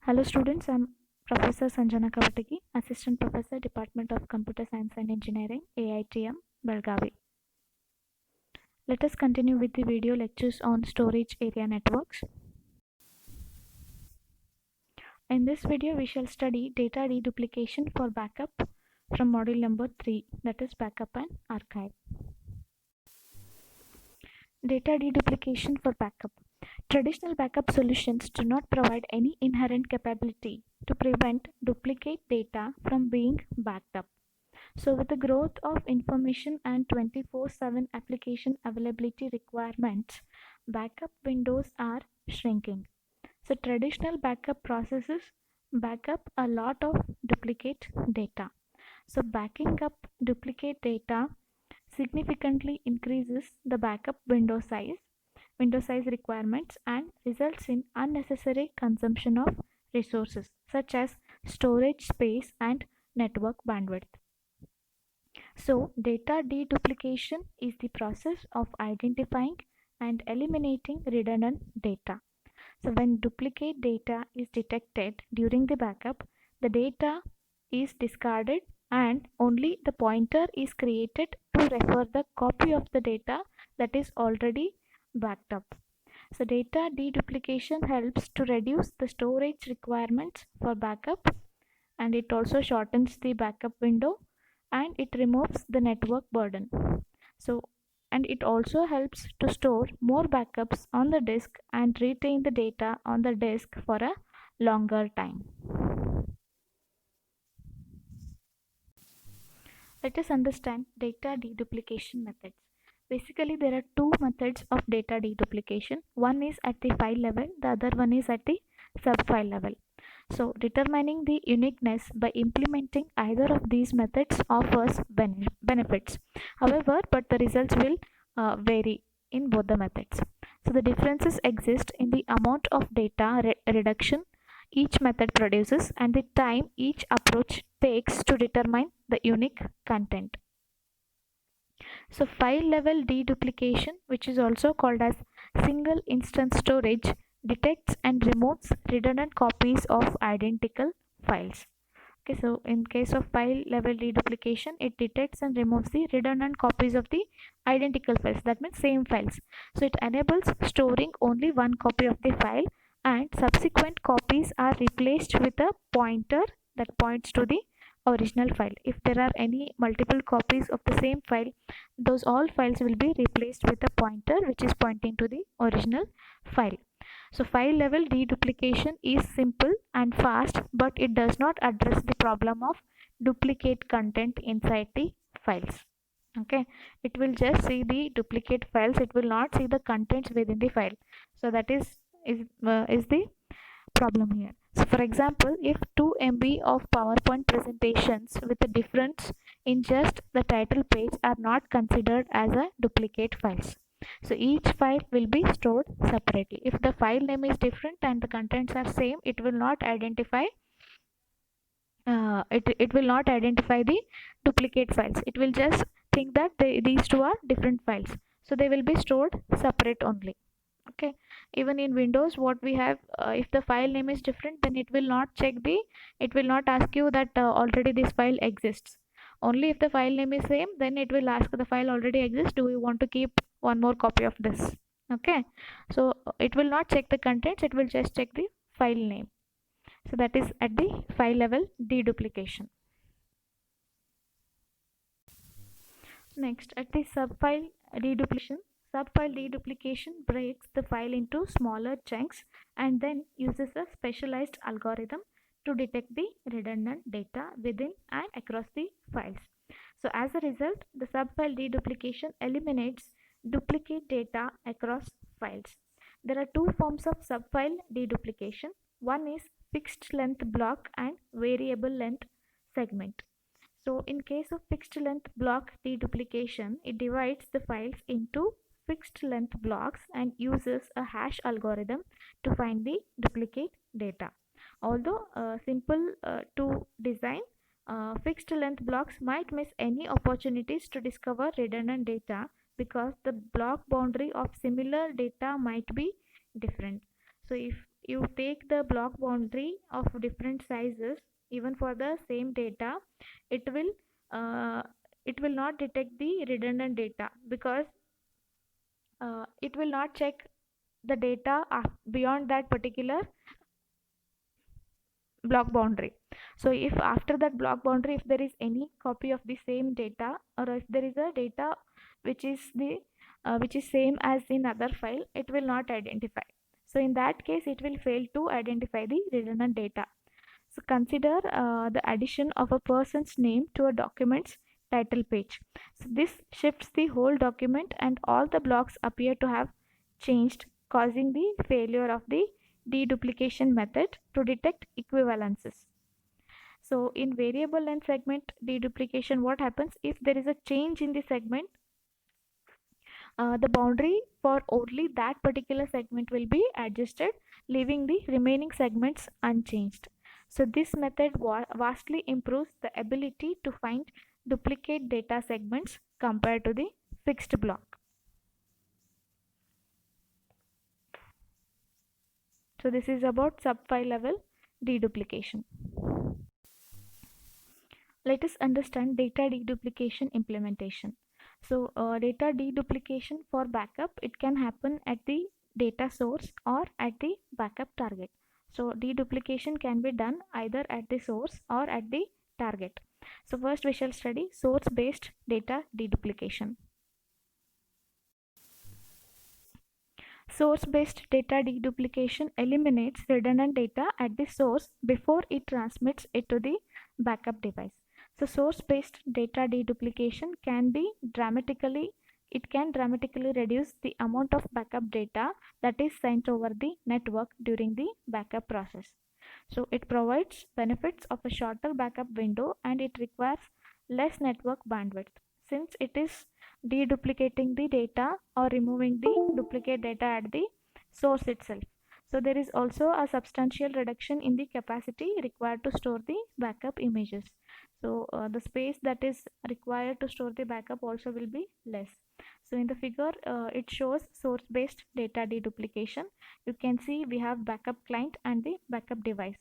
Hello students, I'm Professor Sanjana Kavatagi, Assistant Professor, Department of Computer Science and Engineering, AITM, Belgavi. Let us continue with the video lectures on storage area networks. In this video, we shall study data deduplication for backup from module number 3, that is backup and archive. Data deduplication for backup. Traditional backup solutions do not provide any inherent capability to prevent duplicate data from being backed up. So with the growth of information and 24/7 application availability requirements, backup windows are shrinking. So traditional backup processes back up a lot of duplicate data. So backing up duplicate data significantly increases the backup window size requirements and results in unnecessary consumption of resources such as storage space and network bandwidth. So data deduplication is the process of identifying and eliminating redundant data. So when duplicate data is detected during the backup, the data is discarded and only the pointer is created to refer the copy of the data that is already backed up. So data deduplication helps to reduce the storage requirements for backup, and it also shortens the backup window and it removes the network burden. So and it also helps to store more backups on the disk and retain the data on the disk for a longer time. Let us understand data deduplication methods. Basically, there are two methods of data deduplication. One is at the file level, the other one is at the subfile level. So, determining the uniqueness by implementing either of these methods offers benefits. However, but the results will vary in both the methods. So, the differences exist in the amount of data reduction each method produces and the time each approach takes to determine the unique content. So file level deduplication, which is also called as single instance storage, detects and removes redundant copies of identical files. Okay, so in case of file level deduplication, it detects and removes the redundant copies of the identical files, that means same files. So it enables storing only one copy of the file and subsequent copies are replaced with a pointer that points to the original file. If there are any multiple copies of the same file, those all files will be replaced with a pointer which is pointing to the original file. So file level deduplication is simple and fast, but it does not address the problem of duplicate content inside the files. Okay, it will just see the duplicate files, it will not see the contents within the file. So that is the problem here. So for example, if 2 MB of PowerPoint presentations with a difference in just the title page are not considered as a duplicate files. So each file will be stored separately. If the file name is different and the contents are same, it will not identify it will not identify the duplicate files. It will just think that these two are different files. So they will be stored separate only. Okay, even in Windows what we have, if the file name is different, then it will not ask you that already this file exists. Only if the file name is same, then it will ask the file already exists, do you want to keep one more copy of this. Okay, so it will not check the contents, it will just check the file name. So that is at the file level deduplication. Next, at the subfile deduplication breaks the file into smaller chunks and then uses a specialized algorithm to detect the redundant data within and across the files. So as a result, the subfile deduplication eliminates duplicate data across files. There are two forms of subfile deduplication. One is fixed length block and variable length segment. So in case of fixed length block deduplication, it divides the files into fixed length blocks and uses a hash algorithm to find the duplicate data. Although simple to design, fixed length blocks might miss any opportunities to discover redundant data because the block boundary of similar data might be different. So you take the block boundary of different sizes, even for the same data, it will uh, it will not detect the redundant data, because it will not check the data beyond that particular block boundary. So if after that block boundary, if there is any copy of the same data, or if there is a data which is the which is same as in other file, it will not identify. So in that case, it will fail to identify the redundant data. So consider the addition of a person's name to a document's title page. So this shifts the whole document, and all the blocks appear to have changed, causing the failure of the deduplication method to detect equivalences. So in variable length segment deduplication, what happens if there is a change in the segment? The boundary for only that particular segment will be adjusted, leaving the remaining segments unchanged. So this method vastly improves the ability to find duplicate data segments compared to the fixed block. So this is about subfile level deduplication. Let us understand data deduplication implementation. So data deduplication for backup, it can happen at the data source or at the backup target. So deduplication can be done either at the source or at the target. So first we shall study source based data deduplication. Source based data deduplication eliminates redundant data at the source before it transmits it to the backup device. So source based data deduplication can dramatically reduce the amount of backup data that is sent over the network during the backup process. So it provides benefits of a shorter backup window, and it requires less network bandwidth, since it is deduplicating the data or removing the duplicate data at the source itself. So there is also a substantial reduction in the capacity required to store the backup images. So the space that is required to store the backup also will be less. So in the figure, it shows source based data deduplication. You can see we have backup client and the backup device.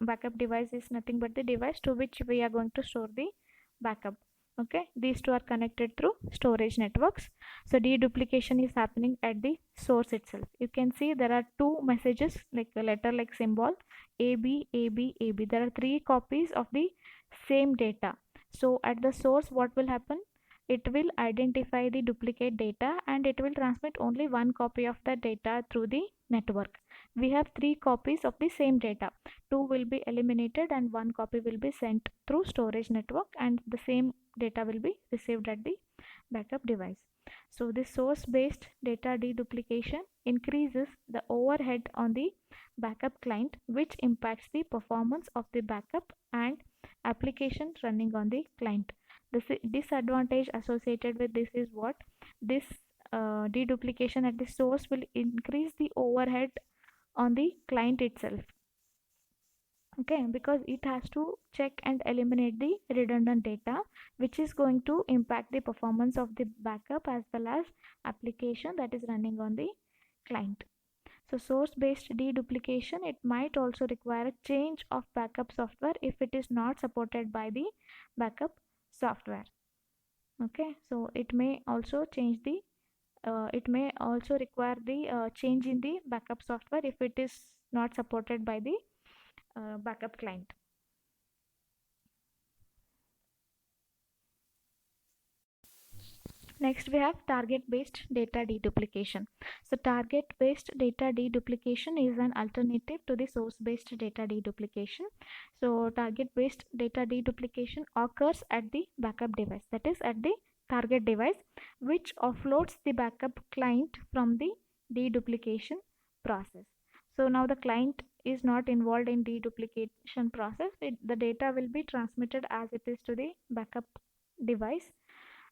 Backup device is nothing but the device to which we are going to store the backup. Okay, these two are connected through storage networks. So deduplication is happening at the source itself. You can see there are two messages, like a letter like symbol AB, AB, AB. There are three copies of the same data. So at the source, what will happen? It will identify the duplicate data, and it will transmit only one copy of the data through the network. We have three copies of the same data. Two will be eliminated and one copy will be sent through storage network, and the same data will be received at the backup device. So this source based data deduplication increases the overhead on the backup client, which impacts the performance of the backup and application running on the client. The disadvantage associated with this is what? This deduplication at the source will increase the overhead on the client itself. Okay, because it has to check and eliminate the redundant data, which is going to impact the performance of the backup as well as application that is running on the client. So source based deduplication, it might also require a change of backup software if it is not supported by the backup software. Okay, so it may also change the it may also require the change in the backup software if it is not supported by the backup client. Next we have target based data deduplication. So target based data deduplication is an alternative to the source based data deduplication. So target based data deduplication occurs at the backup device, that is at the target device, which offloads the backup client from the deduplication process. So now the client is not involved in deduplication process. The data will be transmitted as it is to the backup device.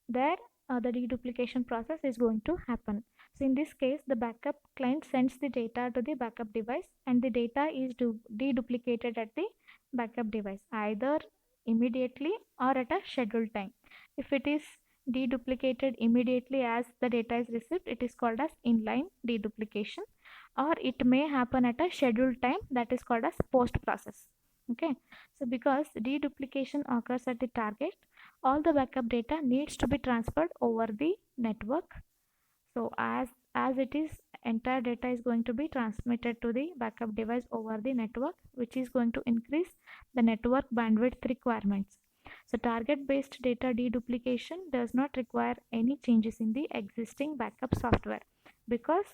There the deduplication process is going to happen. So in this case, the backup client sends the data to the backup device, and the data is deduplicated at the backup device either immediately or at a scheduled time. If it is deduplicated immediately as the data is received, it is called as inline deduplication. or it may happen at a scheduled time, that is called as post process. Okay, so because deduplication occurs at the target, all the backup data needs to be transferred over the network. So as it is, entire data is going to be transmitted to the backup device over the network, which is going to increase the network bandwidth requirements. So target based data deduplication does not require any changes in the existing backup software, because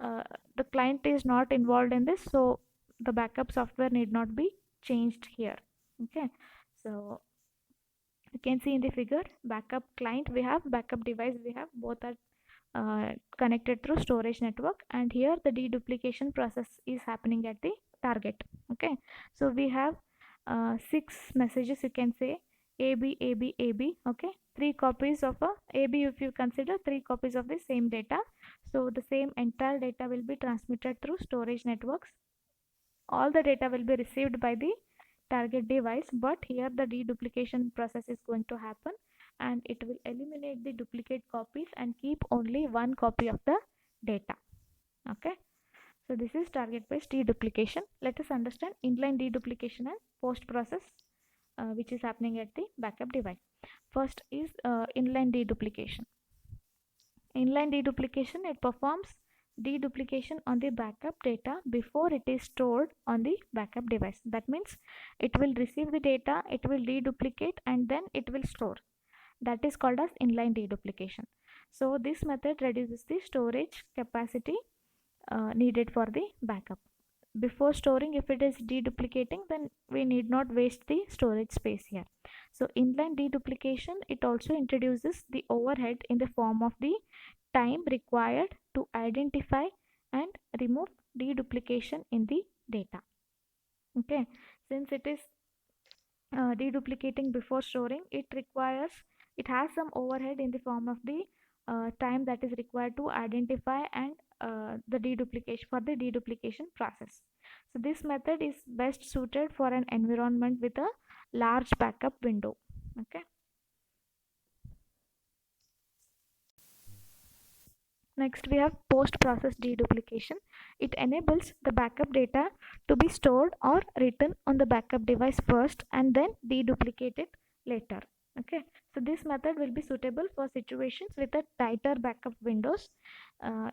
uh, the client is not involved in this, so the backup software need not be changed here. Okay, so you can see in the figure, backup client we have, backup device we have, both are connected through storage network, and here the deduplication process is happening at the target. Okay, so we have 6 messages, you can say, AB. Okay, 3 copies of a AB, if you consider 3 copies of the same data. So the same entire data will be transmitted through storage networks. All the data will be received by the target device, but here the deduplication process is going to happen, and it will eliminate the duplicate copies and keep only 1 copy of the data. Okay, so this is target based deduplication. Let us understand inline deduplication and post process, which is happening at the backup device. First is inline deduplication. Inline deduplication, it performs deduplication on the backup data before it is stored on the backup device. That means it will receive the data, it will deduplicate, and then it will store. That is called as inline deduplication. So this method reduces the storage capacity needed for the backup. Before storing, if it is deduplicating, then we need not waste the storage space here. So inline deduplication, it also introduces the overhead in the form of the time required to identify and remove deduplication in the data. Okay, since it is deduplicating before storing, it has some overhead in the form of the time that is required to identify and the deduplication, for the deduplication process. So this method is best suited for an environment with a large backup window. Okay, next we have post process deduplication. It enables the backup data to be stored or written on the backup device first and then deduplicated later. Okay, so this method will be suitable for situations with a tighter backup windows.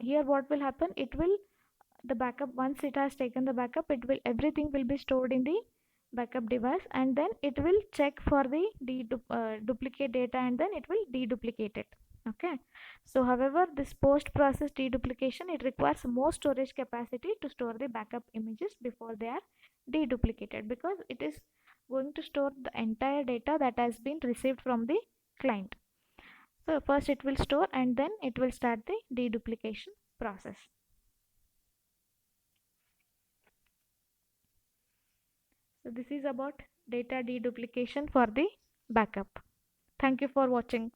Here what will happen, it will, the backup, once it has taken the backup, it will, everything will be stored in the backup device, and then it will check for the duplicate data, and then it will deduplicate it. Okay, so however, this post process deduplication, it requires more storage capacity to store the backup images before they are deduplicated, because it is going to store the entire data that has been received from the client. So first it will store, and then it will start the deduplication process. So this is about data deduplication for the backup. Thank you for watching.